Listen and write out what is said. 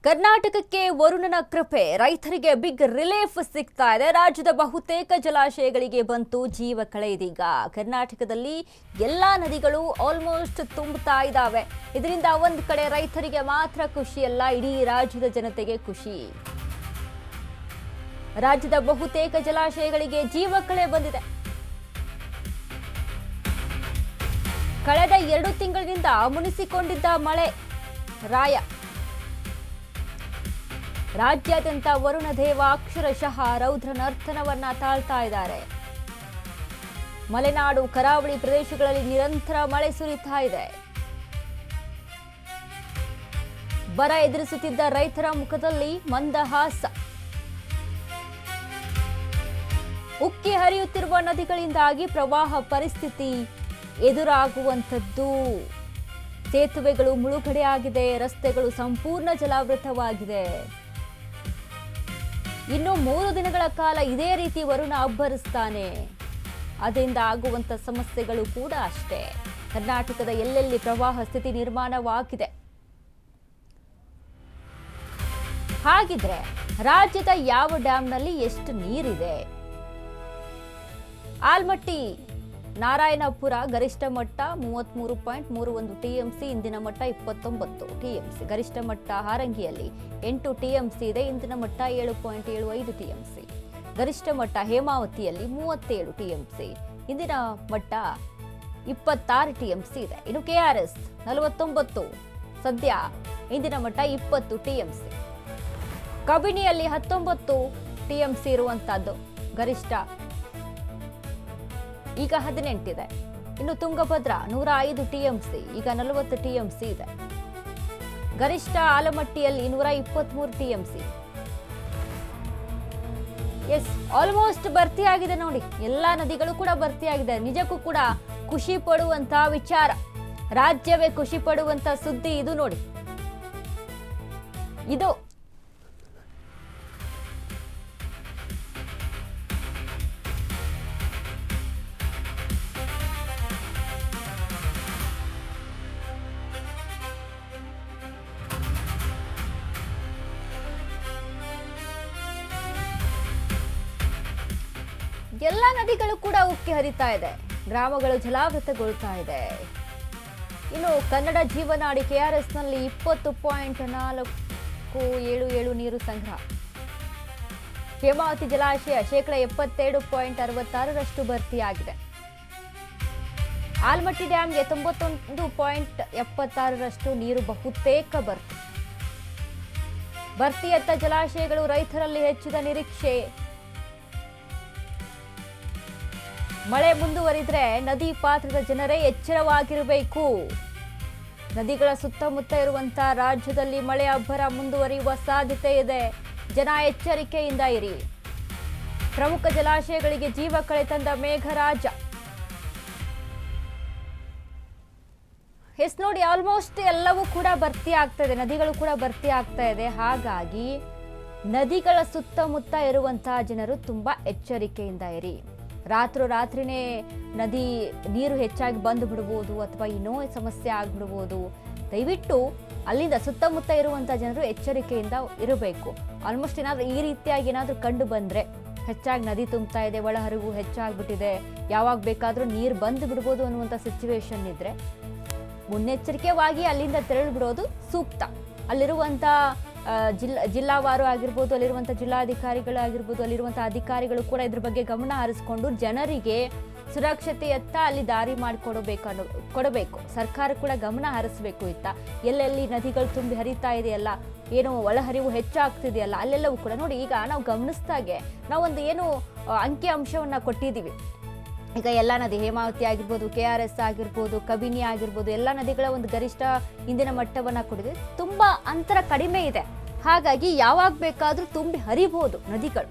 ಕರ್ನಾಟಕಕ್ಕೆ ವರುಣನ ಕೃಪೆ, ರೈತರಿಗೆ ಬಿಗ್ ರಿಲೀಫ್ ಸಿಗ್ತಾ ಇದೆ. ರಾಜ್ಯದ ಬಹುತೇಕ ಜಲಾಶಯಗಳಿಗೆ ಬಂತು ಜೀವ ಕಳೆ. ಇದೀಗ ಕರ್ನಾಟಕದಲ್ಲಿ ಎಲ್ಲಾ ನದಿಗಳು ಆಲ್ಮೋಸ್ಟ್ ತುಂಬುತ್ತಾ ಇದ್ದಾವೆ. ಇದರಿಂದ ಒಂದು ಕಡೆ ರೈತರಿಗೆ ಮಾತ್ರ ಖುಷಿಯಲ್ಲ, ಇಡೀ ರಾಜ್ಯದ ಜನತೆಗೆ ಖುಷಿ. ರಾಜ್ಯದ ಬಹುತೇಕ ಜಲಾಶಯಗಳಿಗೆ ಜೀವ ಕಳೆ ಬಂದಿದೆ. ಕಳೆದ 2 ತಿಂಗಳಿನಿಂದ ಮುನಿಸಿಕೊಂಡಿದ್ದ ಮಳೆ ರಾಯ. ರಾಜ್ಯಾದ್ಯಂತ ವರುಣ ದೇವ ಅಕ್ಷರಶಃ ರೌದ್ರ ನರ್ತನವನ್ನ ತಾಳ್ತಾ ಇದ್ದಾರೆ. ಮಲೆನಾಡು ಕರಾವಳಿ ಪ್ರದೇಶಗಳಲ್ಲಿ ನಿರಂತರ ಮಳೆ ಸುರಿತಾ ಇದೆ. ಬರ ಎದುರಿಸುತ್ತಿದ್ದ ರೈತರ ಮುಖದಲ್ಲಿ ಮಂದಹಾಸ. ಉಕ್ಕಿ ಹರಿಯುತ್ತಿರುವ ನದಿಗಳಿಂದಾಗಿ ಪ್ರವಾಹ ಪರಿಸ್ಥಿತಿ ಎದುರಾಗುವಂಥದ್ದು. ಸೇತುವೆಗಳು ಮುಳುಗಡೆಯಾಗಿದೆ, ರಸ್ತೆಗಳು ಸಂಪೂರ್ಣ ಜಲಾವೃತವಾಗಿದೆ. ಇನ್ನು 3 ದಿನಗಳ ಕಾಲ ಇದೇ ರೀತಿ ವರುಣ ಅಬ್ಬರಿಸ್ತಾನೆ. ಅದರಿಂದ ಆಗುವಂತ ಸಮಸ್ಯೆಗಳು ಕೂಡ ಅಷ್ಟೇ. ಕರ್ನಾಟಕದ ಎಲ್ಲೆಲ್ಲಿ ಪ್ರವಾಹ ಸ್ಥಿತಿ ನಿರ್ಮಾಣವಾಗಿದೆ. ಹಾಗಿದ್ರೆ ರಾಜ್ಯದ ಯಾವ ಡ್ಯಾಂನಲ್ಲಿ ಎಷ್ಟು ನೀರಿದೆ? ಆಲ್ಮಟ್ಟಿ ನಾರಾಯಣಪುರ ಗರಿಷ್ಠ ಮಟ್ಟ 33.31 ಟಿಎಂಸಿ, ಇಂದಿನ ಮಟ್ಟ 29 ಟಿಎಂಸಿ. ಗರಿಷ್ಠ ಮಟ್ಟ ಹಾರಂಗಿಯಲ್ಲಿ 8 ಟಿಎಂಸಿ ಇದೆ, ಇಂದಿನ ಮಟ್ಟ 7.75 ಟಿಎಂಸಿ. ಗರಿಷ್ಠ ಮಟ್ಟ ಹೇಮಾವತಿಯಲ್ಲಿ 37 ಟಿಎಂಸಿ, ಇಂದಿನ ಮಟ್ಟ 26 ಟಿಎಂಸಿ ಇದೆ. ಇನ್ನು ಕೆಆರ್ಎಸ್ 49 ಸದ್ಯ, ಇಂದಿನ ಮಟ್ಟ 20 ಟಿಎಂಸಿ. ಕಬಿನಿಯಲ್ಲಿ 19 ಟಿಎಂಸಿ ಇರುವಂತಹದ್ದು ಗರಿಷ್ಠ, ಈಗ 18 ಇದೆ. ಇನ್ನು ತುಂಗಭದ್ರಾ 105 ಟಿಎಂಸಿ, ಈಗ 40 ಟಿಎಂಸಿ ಇದೆ. ಗರಿಷ್ಠ ಆಲಮಟ್ಟಿಯಲ್ಲಿ 123 ಟಿಎಂಸಿ. ಎಸ್, ಆಲ್ಮೋಸ್ಟ್ ಭರ್ತಿಯಾಗಿದೆ ನೋಡಿ. ಎಲ್ಲಾ ನದಿಗಳು ಕೂಡ ಭರ್ತಿಯಾಗಿದೆ. ನಿಜಕ್ಕೂ ಕೂಡ ಖುಷಿ ಪಡುವಂತ ವಿಚಾರ, ರಾಜ್ಯವೇ ಖುಷಿ ಪಡುವಂತ ಸುದ್ದಿ ಇದು ನೋಡಿ. ಇದು ಎಲ್ಲ ನದಿಗಳು ಕೂಡ ಉಕ್ಕಿ ಹರಿತಾ ಇದೆ. ಗ್ರಾಮಗಳು ಜಲಾವೃತಗೊಳ್ತಾ ಇದೆ. ಇನ್ನು ಕನ್ನಡ ಜೀವನಾಡಿ ಕೆಆರ್ಎಸ್ನಲ್ಲಿ 20.477 ನೀರು ಸಂಗ್ರಹ. ಹೇಮಾವತಿ ಜಲಾಶಯ 77.66% ಭರ್ತಿಯಾಗಿದೆ. ಆಲ್ಮಟ್ಟಿ ಡ್ಯಾಂಗೆ 91.76% ನೀರು ಬಹುತೇಕ ಭರ್ತಿಯತ್ತ ಜಲಾಶಯಗಳು. ರೈತರಲ್ಲಿ ಹೆಚ್ಚಿದ ನಿರೀಕ್ಷೆ. ಮಳೆ ಮುಂದುವರಿದ್ರೆ ನದಿ ಪಾತ್ರದ ಜನರೇ ಎಚ್ಚರವಾಗಿರಬೇಕು. ನದಿಗಳ ಸುತ್ತಮುತ್ತ ಇರುವಂತಹ ರಾಜ್ಯದಲ್ಲಿ ಮಳೆ ಅಬ್ಬರ ಮುಂದುವರಿಯುವ ಸಾಧ್ಯತೆ ಇದೆ. ಜನ ಎಚ್ಚರಿಕೆಯಿಂದ ಇರಿ. ಪ್ರಮುಖ ಜಲಾಶಯಗಳಿಗೆ ಜೀವ ಕಳೆ ತಂದ ಮೇಘರಾಜ. ಎಸ್ ನೋಡಿ, ಆಲ್ಮೋಸ್ಟ್ ಎಲ್ಲವೂ ಕೂಡ ಭರ್ತಿ ಆಗ್ತಾ ಇದೆ. ನದಿಗಳು ಕೂಡ ಭರ್ತಿ ಆಗ್ತಾ ಇದೆ. ಹಾಗಾಗಿ ನದಿಗಳ ಸುತ್ತಮುತ್ತ ಇರುವಂತಹ ಜನರು ತುಂಬಾ ಎಚ್ಚರಿಕೆಯಿಂದ ಇರಿ. ರಾತ್ರಿನೇ ನದಿ ನೀರು ಹೆಚ್ಚಾಗಿ ಬಂದು ಬಿಡಬಹುದು, ಅಥವಾ ಇನ್ನೂ ಸಮಸ್ಯೆ ಆಗ್ಬಿಡ್ಬೋದು. ದಯವಿಟ್ಟು ಅಲ್ಲಿಂದ ಸುತ್ತಮುತ್ತ ಇರುವಂತಹ ಜನರು ಎಚ್ಚರಿಕೆಯಿಂದ ಇರಬೇಕು. ಆಲ್ಮೋಸ್ಟ್ ಏನಾದರೂ ಈ ರೀತಿಯಾಗಿ ಏನಾದರೂ ಕಂಡು ಬಂದ್ರೆ, ಹೆಚ್ಚಾಗಿ ನದಿ ತುಂಬ್ತಾ ಇದೆ, ಒಳಹರಿವು ಹೆಚ್ಚಾಗ್ಬಿಟ್ಟಿದೆ, ಯಾವಾಗ ಬೇಕಾದ್ರೂ ನೀರು ಬಂದು ಬಿಡ್ಬೋದು ಅನ್ನುವಂಥ ಸಿಚುವೇಶನ್ ಇದ್ರೆ ಮುನ್ನೆಚ್ಚರಿಕೆವಾಗಿ ಅಲ್ಲಿಂದ ತೆರಳು ಬಿಡೋದು ಸೂಕ್ತ. ಅಲ್ಲಿರುವಂಥ ಜಿಲ್ಲಾವಾರು ಆಗಿರ್ಬೋದು, ಅಲ್ಲಿರುವಂಥ ಜಿಲ್ಲಾಧಿಕಾರಿಗಳಾಗಿರ್ಬೋದು, ಅಲ್ಲಿರುವಂಥ ಅಧಿಕಾರಿಗಳು ಕೂಡ ಇದ್ರ ಬಗ್ಗೆ ಗಮನ ಹರಿಸ್ಕೊಂಡು ಜನರಿಗೆ ಸುರಕ್ಷತೆಯತ್ತ ಅಲ್ಲಿ ದಾರಿ ಕೊಡಬೇಕು. ಸರ್ಕಾರ ಕೂಡ ಗಮನ ಹರಿಸಬೇಕು. ಇತ್ತ ಎಲ್ಲೆಲ್ಲಿ ನದಿಗಳು ತುಂಬಿ ಹರಿತಾ ಇದೆಯಲ್ಲ, ಏನು ಒಳಹರಿವು ಹೆಚ್ಚಾಗ್ತಿದೆಯಲ್ಲ, ಅಲ್ಲೆಲ್ಲವೂ ಕೂಡ ನೋಡಿ. ಈಗ ನಾವು ಗಮನಿಸ್ದಾಗೆ ನಾವೊಂದು ಏನು ಅಂಕಿ ಅಂಶವನ್ನ ಕೊಟ್ಟಿದ್ದೀವಿ. ಈಗ ಎಲ್ಲ ನದಿ, ಹೇಮಾವತಿ ಆಗಿರ್ಬೋದು, ಕೆಆರ್ಎಸ್ ಆಗಿರ್ಬೋದು, ಕಬಿನಿ ಆಗಿರ್ಬೋದು, ಎಲ್ಲ ನದಿಗಳ ಒಂದು ಗರಿಷ್ಠ ಇಂದಿನ ಮಟ್ಟವನ್ನ ಕೊಟ್ಟಿದೆ. ತುಂಬಾ ಅಂತರ ಕಡಿಮೆ ಇದೆ. ಹಾಗಾಗಿ ಯಾವಾಗ ಬೇಕಾದ್ರೂ ತುಂಬಿ ಹರಿಬಹುದು ನದಿಗಳು.